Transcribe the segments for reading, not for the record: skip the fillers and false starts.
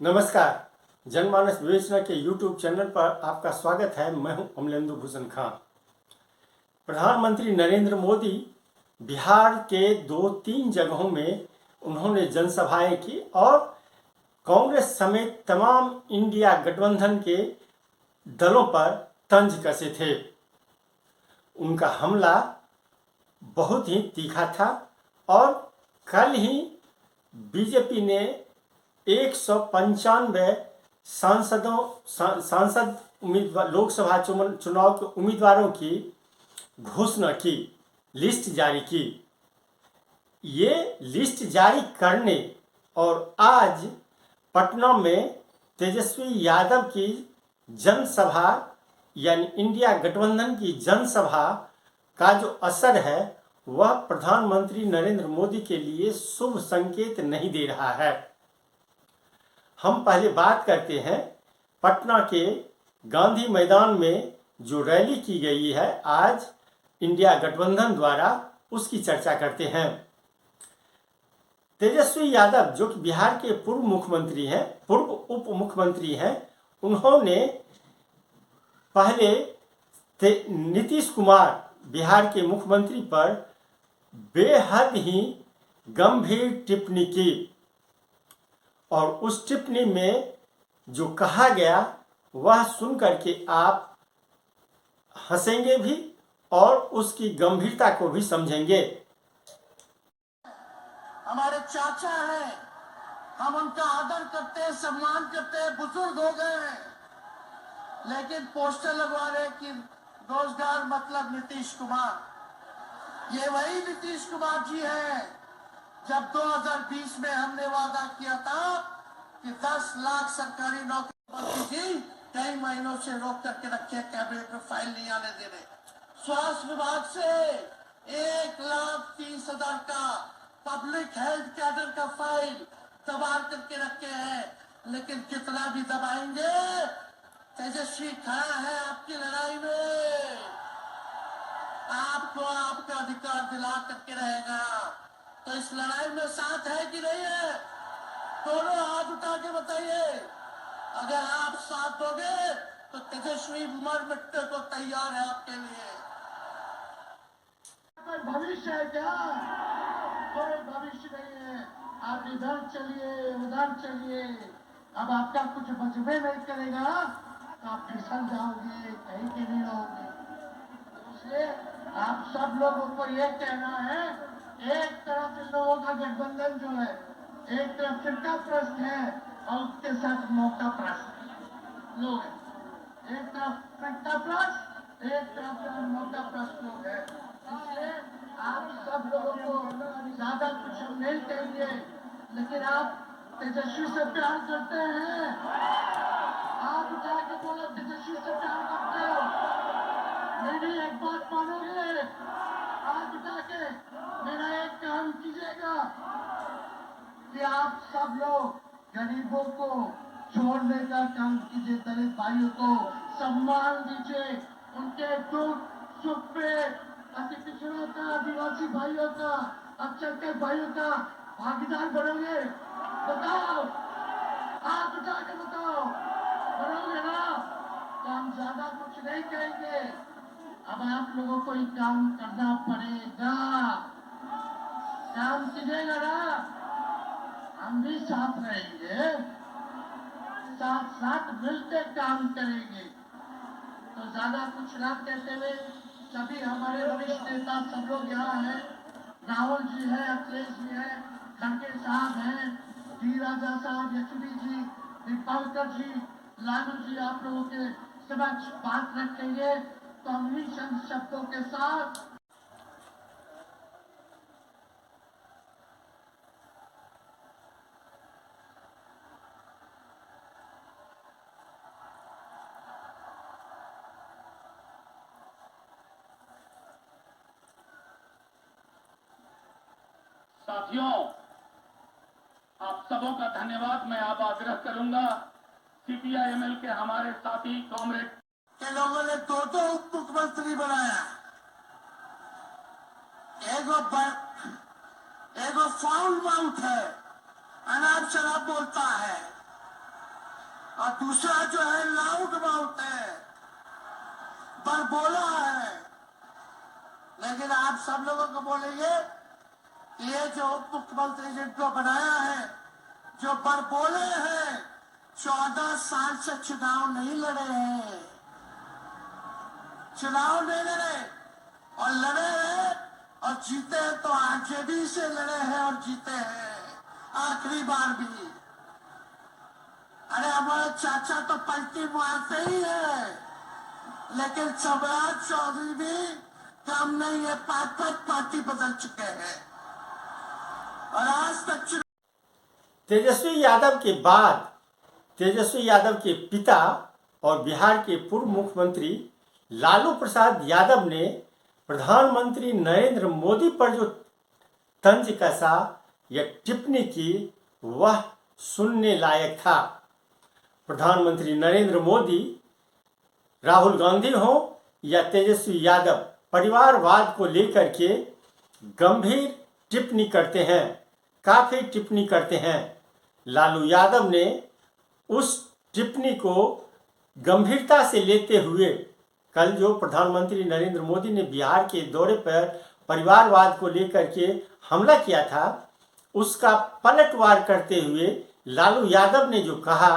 नमस्कार। जनमानस विवेचना के YouTube चैनल पर आपका स्वागत है। मैं हूं अमलेंदु भूषण खां। प्रधानमंत्री नरेंद्र मोदी बिहार के 2-3 जगहों में उन्होंने जनसभाएं की और कांग्रेस समेत तमाम इंडिया गठबंधन के दलों पर तंज कसे थे। उनका हमला बहुत ही तीखा था और कल ही बीजेपी ने 195 सांसद उम्मीदवार लोकसभा चुनाव के उम्मीदवारों की घोषणा की, लिस्ट जारी की। ये लिस्ट जारी करने और आज पटना में तेजस्वी यादव की जनसभा यानी इंडिया गठबंधन की जनसभा का जो असर है वह प्रधानमंत्री नरेंद्र मोदी के लिए शुभ संकेत नहीं दे रहा है। हम पहले बात करते हैं पटना के गांधी मैदान में जो रैली की गई है आज इंडिया गठबंधन द्वारा, उसकी चर्चा करते हैं। तेजस्वी यादव जो कि बिहार के पूर्व मुख्यमंत्री हैं, पूर्व उप मुख्यमंत्री हैं, उन्होंने पहले नीतीश कुमार बिहार के मुख्यमंत्री पर बेहद ही गंभीर टिप्पणी की और उस टिप्पणी में जो कहा गया वह सुनकर के आप हंसेंगे भी और उसकी गंभीरता को भी समझेंगे। हमारे चाचा हैं, हम उनका आदर करते हैं, सम्मान करते हैं, बुजुर्ग हो गए हैं, लेकिन पोस्टर लगवा रहे कि रोजगार मतलब नीतीश कुमार। ये वही नीतीश कुमार जी हैं जब 2020 में हमने वादा किया था कि 10 लाख सरकारी नौकरी जी कई महीनों से रोक करके रखे, कैबिनेट में फाइल नहीं आने दे रहे। स्वास्थ्य विभाग से 1,30,000 का पब्लिक हेल्थ कैडर का फाइल दबा करके रखे हैं, लेकिन कितना भी दबाएंगे तेजस्वी खड़ा है आपकी लड़ाई में, आपको आपका अधिकार दिला करके रहेगा। तो इस लड़ाई में साथ है कि नहीं है? दोनों हाथ उठा के बताइए। अगर आप साथ दोगे तो तेजस्वी मर मिटने को तैयार है आपके लिए। भविष्य है क्या? कोई भविष्य नहीं है। आप इधर चलिए उधर चलिए, अब आपका कुछ बचबे नहीं करेगा तो आप फिसल जाओगे, कहीं के नहीं रहोगे। इसलिए आप सब लोगों को ये कहना है, एक तरफ इन लोगों का गठबंधन जो है, एक तरफ फिरका प्रश्न है और उसके साथ मौका प्रश्न लोग हैं। एक तरफ फिरका प्रश्न, एक तरफ मौका प्रश्न लोग है। इसलिए आप सब लोगों को ज्यादा कुछ हम नहीं कहेंगे, लेकिन आप तेजस्वी से प्यार करते हैं? आप उठा के बोलो तेजस्वी से प्यार करते हो? मेरी एक बात मानोगे? आप उठा के मेरा एक काम कीजिएगा कि आप सब लोग गरीबों को छोड़ने का काम कीजिए, दलित भाइयों को सम्मान दीजिए, उनके दुख सुख पे अति पिछड़ों का, आदिवासी भाइयों का, अल्पसंख्यक भाइयों का भागीदार बनोगे? बताओ, आप उठा के बताओ, बनोगे ना? तो हम ज्यादा कुछ नहीं कहेंगे। अब आप लोगों को ही काम करना पड़ेगा। काम कीजिएगा ना, हम भी साथ रहेंगे, साथ साथ मिलकर काम करेंगे। तो ज्यादा कुछ ना कहते हुए सभी हमारे वरिष्ठ नेता सब लोग यहाँ हैं। राहुल जी है, अखिलेश जी है, खड़गे साहब हैं, डी राजा साहब, यशवी जी, दीपांकर जी, लालू जी आप लोगों के समक्ष बात रखेंगे। तो हम इन्हीं चंद शब्दों के साथ साथियों, आप सबों का धन्यवाद मैं आप आग्रह करूंगा। सीपीआईएमएल के हमारे साथी कॉमरेड के लोगों ने दो उप मुख्यमंत्री बनाया। एगो फाउल माउथ है, अनाप शराब बोलता है, और दूसरा जो है लाउड माउथ है, बड़बोला है। लेकिन आप सब लोगों को बोलेंगे ये जो उप मुख्यमंत्री जिनको बनाया है, जो बड़बोले हैं, 14 साल से चुनाव नहीं लड़े हैं, चुनाव नहीं लड़े और लड़े हैं और जीते हैं तो आरजेडी से लड़े हैं और जीते हैं आखिरी बार भी। अरे हमारे चाचा तो पलटी मारते ही है, लेकिन सम्राट चौधरी भी काम नहीं है, 5 पार्टी बदल चुके हैं और आज तक तेजस्वी यादव के बाद तेजस्वी यादव के पिता और बिहार के पूर्व मुख्यमंत्री लालू प्रसाद यादव ने प्रधानमंत्री नरेंद्र मोदी पर जो तंज कसा या टिप्पणी की वह सुनने लायक था। प्रधानमंत्री नरेंद्र मोदी, राहुल गांधी हो या तेजस्वी यादव, परिवारवाद को लेकर के गंभीर टिप्पणी करते हैं, काफी टिप्पणी करते हैं। लालू यादव ने उस टिप्पणी को गंभीरता से लेते हुए कल जो प्रधानमंत्री नरेंद्र मोदी ने बिहार के दौरे पर परिवारवाद को लेकर के हमला किया था, उसका पलटवार करते हुए लालू यादव ने जो कहा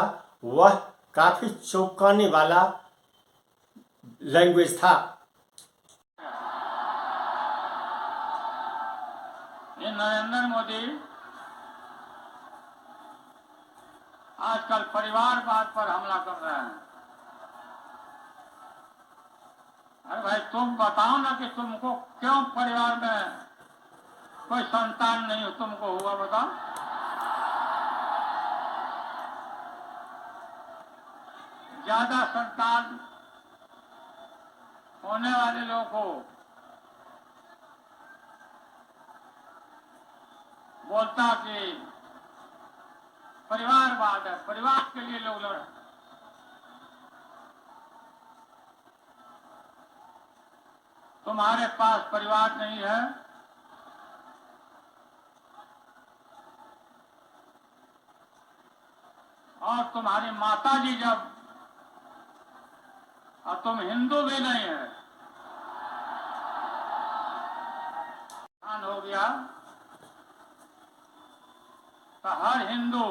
वह काफी चौंकाने वाला लैंग्वेज था। ये नरेंद्र मोदी आजकल परिवारवाद पर हमला कर रहे हैं। अरे भाई तुम बताओ ना कि तुमको क्यों परिवार में कोई संतान नहीं तुमको हुआ, बताओ। ज्यादा संतान होने वाले लोगों को बोलता कि परिवारवाद है, परिवार के लिए लोग लड़। तुम्हारे पास परिवार नहीं है, और तुम्हारी माता जी जब, और तुम हिंदू भी नहीं है, हो गया तो हर हिंदू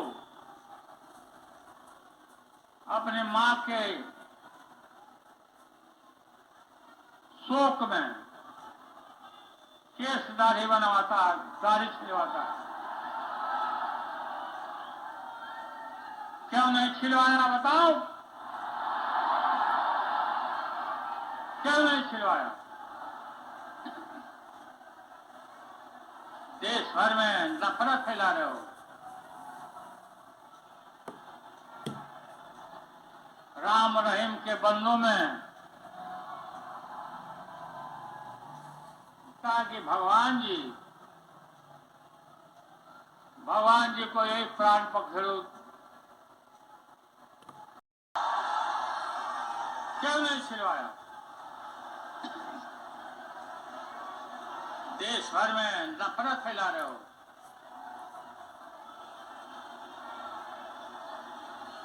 अपने मां के शोक में केस दाढ़ी बनवाता है, दाढ़ी छिलवाता है। क्यों नहीं छिलवाया बताओ, क्यों नहीं छिलवाया? देश भर में नफरत फैला रहे हो। राम रहीम के बंदों में कहा कि भगवान जी को एक प्राण पखेड़ो, क्यों नहीं छिलवाया? देश भर में नफरत फैला रहे हो।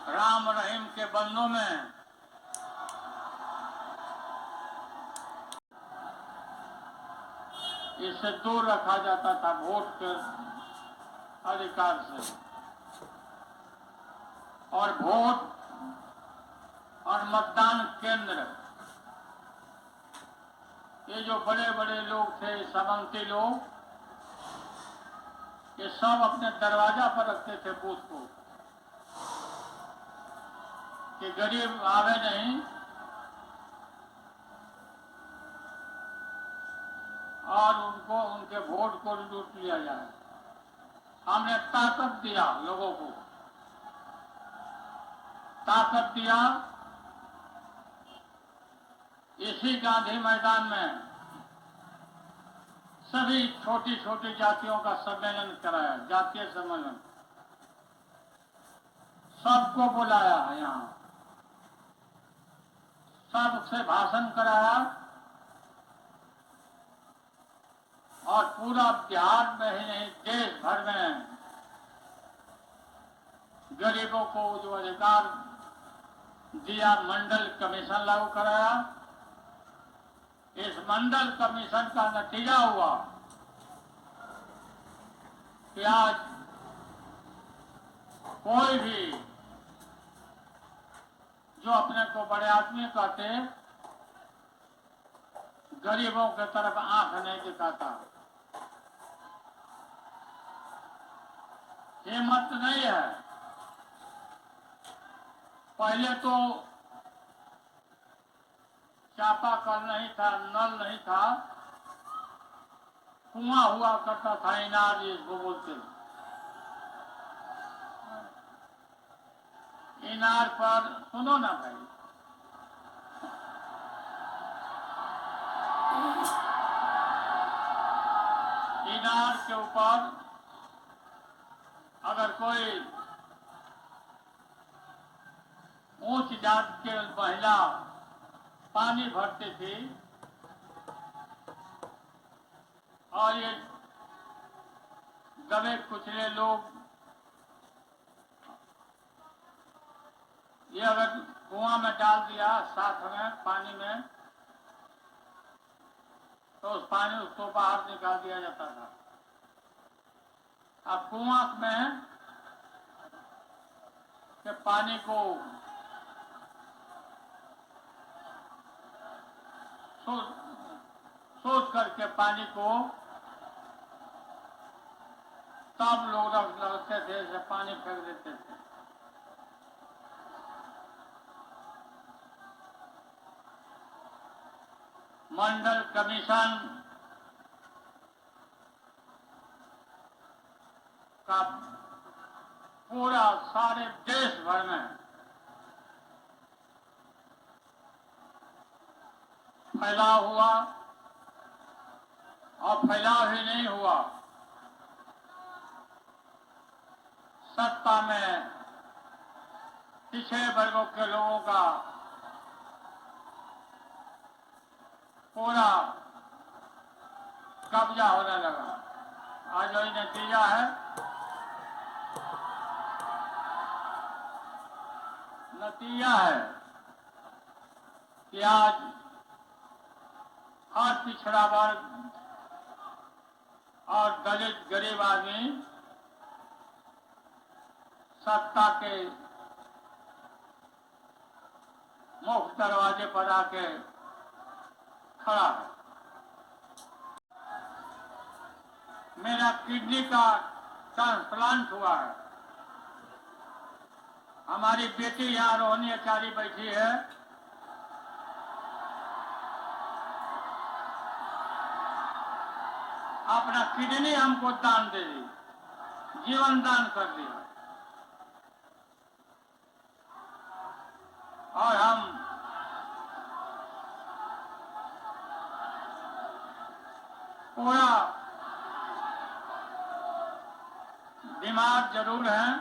राम रहीम के बंदों में इससे दूर रखा जाता था वोट के अधिकार से, और वोट और मतदान केंद्र, ये जो बड़े बड़े लोग थे, सामंती लोग, ये सब अपने दरवाजा पर रखते थे बूथ को, कि गरीब आवे नहीं और उनको उनके वोट को लूट लिया जाए। हमने ताकत दिया लोगों को, ताकत दिया। इसी गांधी मैदान में सभी छोटी छोटी जातियों का सम्मेलन कराया, जातीय सम्मेलन, सबको बुलाया है, यहाँ सबसे भाषण कराया, और पूरा बिहार में ही नहीं देश भर में गरीबों को जो अधिकार दिया, मंडल कमीशन लागू कराया। इस मंडल कमीशन का नतीजा हुआ कि आज कोई भी जो अपने को बड़े आदमी कहते, गरीबों की तरफ आंख नहीं दिखाता, हिम्मत नहीं है। पहले तो चापाकल नहीं था, नल नहीं था, कुआं हुआ करता था, इनार जिसको बोलते। इनार पर सुनो ना भाई, इनार के ऊपर अगर कोई ऊंच जात के महिला पानी भरती थी और ये दबे कुचले लोग ये अगर कुआं में डाल दिया साथ में पानी में, तो उस पानी उसको बाहर निकाल दिया जाता था। अब कुआं में के पानी को सोच करके पानी को तब लोग लगते थे, से पानी फेंक देते थे। मंडल कमीशन का पूरा सारे देश भर में फैलाव हुआ, और फैलाव ही नहीं हुआ, सत्ता में पिछड़े वर्गों के लोगों का पूरा कब्जा होने लगा। आज वही नतीजा है। नतीजा है कि आज हर पिछड़ा वर्ग और दलित गरीब आदमी सत्ता के मुख्य दरवाजे पर आके खड़ा है। मेरा किडनी का ट्रांसप्लांट हुआ है। हमारी बेटी यहाँ रोहनी आचार्य बैठी है, अपना किडनी हमको दान दे दी, जीवन दान कर दिया, और हम पूरा बीमार जरूर हैं,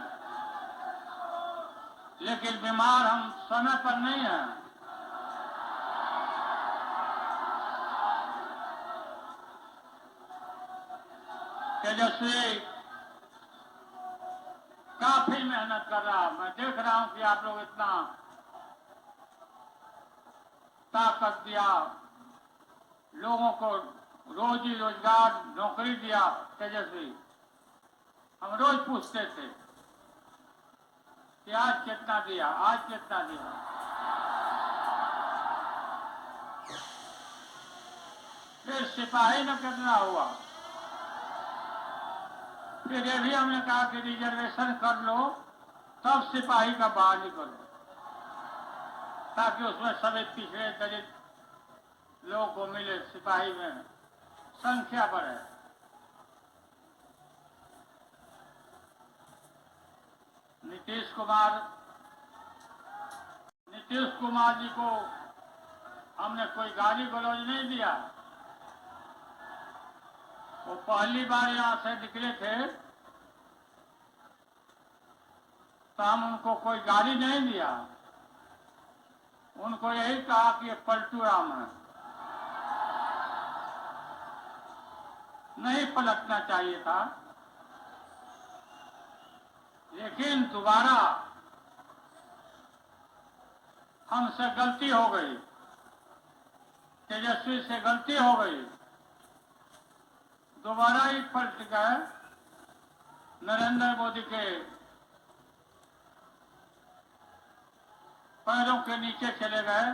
लेकिन बीमार हम समय पर नहीं हैं। तेजस्वी काफी मेहनत कर रहा, मैं देख रहा हूं कि आप लोग इतना ताकत दिया, लोगों को रोजी रोजगार नौकरी दिया। तेजस्वी, हम रोज पूछते थे कि आज कितना दिया, आज कितना दिया। फिर सिपाही में कितना हुआ, फिर ये भी हमने कहा कि रिजर्वेशन कर लो, तब सिपाही का बहाली करो, ताकि उसमें सभी पिछड़े दलित लोगों को मिले, सिपाही में संख्या बढ़े। नीतीश कुमार जी को हमने कोई गाली गलौज नहीं दिया। वो पहली बार यहां से निकले थे तो हम उनको कोई गाली नहीं दिया, उनको यही कहा कि ये पलटू राम है, नहीं पलटना चाहिए था। लेकिन दोबारा हमसे गलती हो गई, तेजस्वी से गलती हो गई, दोबारा ही पलट गए नरेंद्र मोदी के पैरों के नीचे चले गए।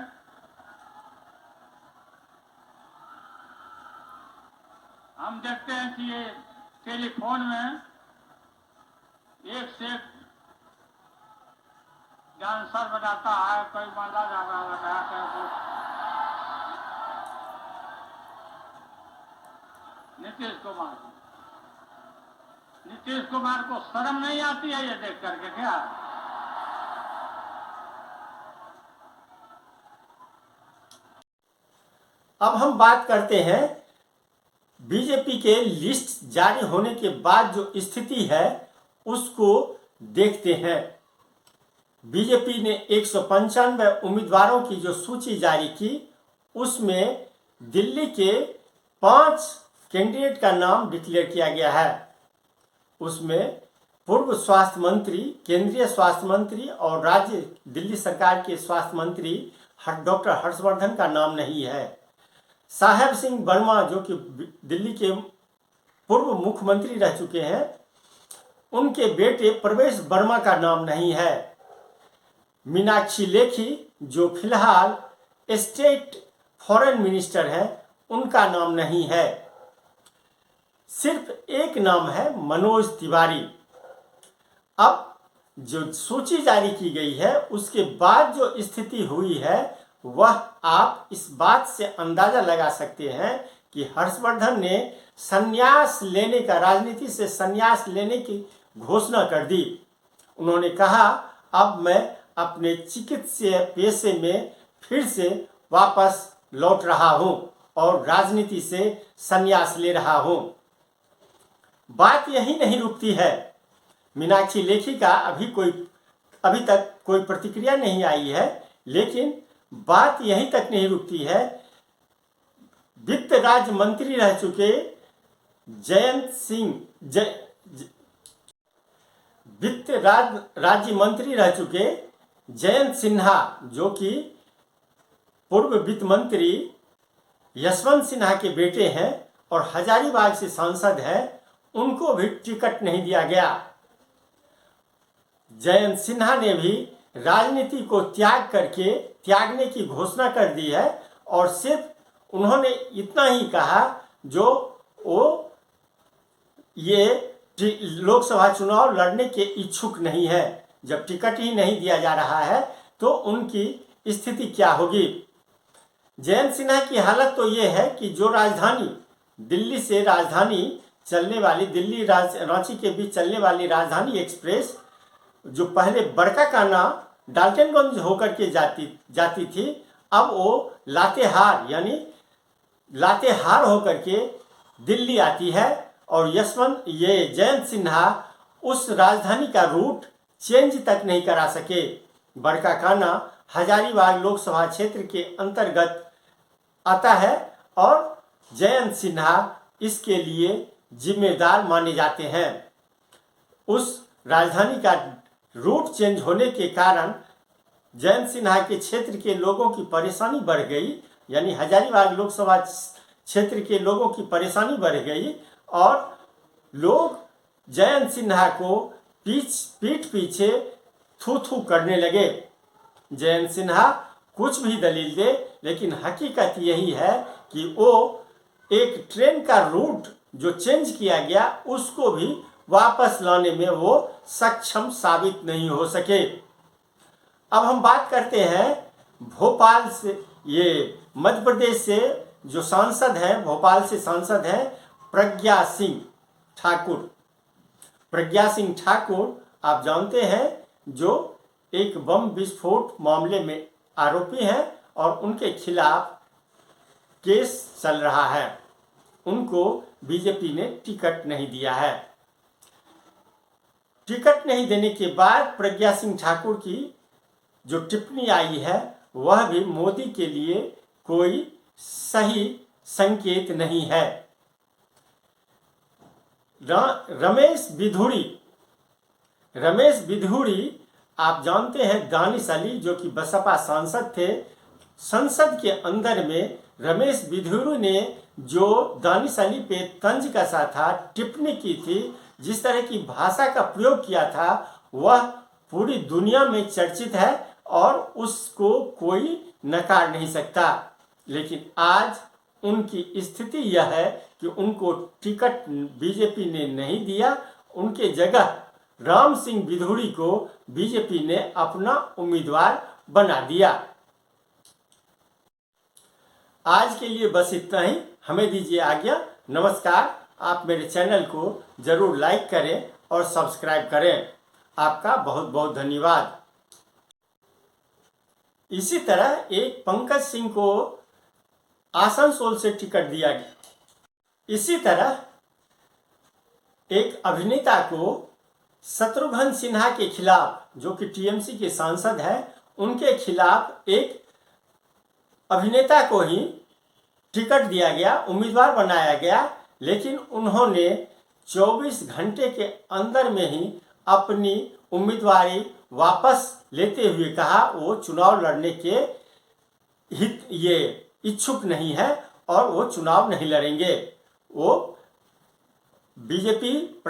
हम देखते हैं कि ये टेलीफोन में एक से एक डांसर बनाता है, कोई माला जाना लगाता है। नीतीश कुमार को शर्म नहीं आती है ये देख करके क्या? अब हम बात करते हैं बीजेपी के लिस्ट जारी होने के बाद जो स्थिति है उसको देखते हैं। बीजेपी ने 195 उम्मीदवारों की जो सूची जारी की उसमें दिल्ली के 5 कैंडिडेट का नाम डिक्लेयर किया गया है। उसमें पूर्व स्वास्थ्य मंत्री, केंद्रीय स्वास्थ्य मंत्री और राज्य दिल्ली सरकार के स्वास्थ्य मंत्री डॉक्टर हर्षवर्धन का नाम नहीं है। साहेब सिंह वर्मा जो कि दिल्ली के पूर्व मुख्यमंत्री रह चुके हैं, उनके बेटे प्रवेश वर्मा का नाम नहीं है। मीनाक्षी लेखी जो फिलहाल स्टेट फॉरेन मिनिस्टर है, उनका नाम नहीं है। सिर्फ एक नाम है, मनोज तिवारी। अब जो सूची जारी की गई है उसके बाद जो स्थिति हुई है वह आप इस बात से अंदाजा लगा सकते हैं कि हर्षवर्धन ने संन्यास लेने का, राजनीति से संन्यास लेने की घोषणा कर दी। उन्होंने कहा अब मैं अपने चिकित्सीय पेशे में फिर से वापस लौट रहा हूं और राजनीति से संन्यास ले रहा हूं। बात यही नहीं रुकती है। मीनाक्षी लेखी का अभी तक कोई प्रतिक्रिया नहीं आई है, लेकिन बात यहीं तक नहीं रुकती है। वित्त राज्य मंत्री रह चुके वित्त राज्य मंत्री रह चुके जयंत सिन्हा जो कि पूर्व वित्त मंत्री यशवंत सिन्हा के बेटे हैं और हजारीबाग से सांसद हैं, उनको भी टिकट नहीं दिया गया। जयंत सिन्हा ने भी राजनीति को त्यागने की घोषणा कर दी है और सिर्फ उन्होंने इतना ही कहा जो वो ये लोकसभा चुनाव लड़ने के इच्छुक नहीं है। जब टिकट ही नहीं दिया जा रहा है तो उनकी स्थिति क्या होगी। जयंत सिन्हा की हालत तो ये है कि जो राजधानी दिल्ली से राजधानी चलने वाली, दिल्ली रांची के बीच चलने वाली राजधानी एक्सप्रेस जो पहले बड़काकाना डाल्टनगंज होकर के जाती थी, अब वो लातेहार होकर के दिल्ली आती है और जयंत सिन्हा उस राजधानी का रूट चेंज तक नहीं करा सके। बड़काकाना हजारीबाग लोकसभा क्षेत्र के अंतर्गत आता है और जयंत सिन्हा इसके लिए जिम्मेदार माने जाते हैं। उस राजधानी का रूट चेंज होने के कारण जयंत सिन्हा के क्षेत्र के लोगों की परेशानी बढ़ गई, यानी हजारीबाग लोकसभा क्षेत्र के लोगों की परेशानी बढ़ गई और लोग जयंत सिन्हा को पीठ पीछे थू करने लगे। जयंत सिन्हा कुछ भी दलील दे, लेकिन हकीकत यही है कि वो एक ट्रेन का रूट जो चेंज किया गया उसको भी वापस लाने में वो सक्षम साबित नहीं हो सके। अब हम बात करते हैं भोपाल से, ये मध्य प्रदेश से जो सांसद हैं, भोपाल से सांसद हैं प्रज्ञा सिंह ठाकुर। प्रज्ञा सिंह ठाकुर आप जानते हैं जो एक बम विस्फोट मामले में आरोपी हैं और उनके खिलाफ केस चल रहा है। उनको बीजेपी ने टिकट नहीं दिया है। टिकट नहीं देने के बाद प्रज्ञा सिंह ठाकुर की जो टिप्पणी आई है वह भी मोदी के लिए कोई सही संकेत नहीं है। रमेश बिधूड़ी आप जानते हैं दानिश अली जो कि बसपा सांसद थे, संसद के अंदर में रमेश बिधूरी ने जो दानिश अली पे तंज कसा था, टिप्पणी की थी, जिस तरह की भाषा का प्रयोग किया था, वह पूरी दुनिया में चर्चित है और उसको कोई नकार नहीं सकता। लेकिन आज उनकी स्थिति यह है कि उनको टिकट बीजेपी ने नहीं दिया, उनके जगह राम सिंह बिधूरी को बीजेपी ने अपना उम्मीदवार बना दिया। आज के लिए बस इतना ही, हमें दीजिए आज्ञा। नमस्कार। आप मेरे चैनल को जरूर लाइक करें और सब्सक्राइब करें। आपका बहुत बहुत धन्यवाद। इसी तरह एक पंकज सिंह को आसनसोल से टिकट दिया गया। इसी तरह एक अभिनेता को शत्रुघ्न सिन्हा के खिलाफ, जो कि टीएमसी के सांसद हैं, उनके खिलाफ एक अभिनेता को ही टिकट दिया गया, उम्मीदवार बनाया गया, लेकिन उन्होंने 24 घंटे के अंदर में ही अपनी उम्मीदवारी वापस लेते हुए कहा वो चुनाव लड़ने के ये इच्छुक नहीं है और वो चुनाव नहीं लड़ेंगे। वो बीजेपी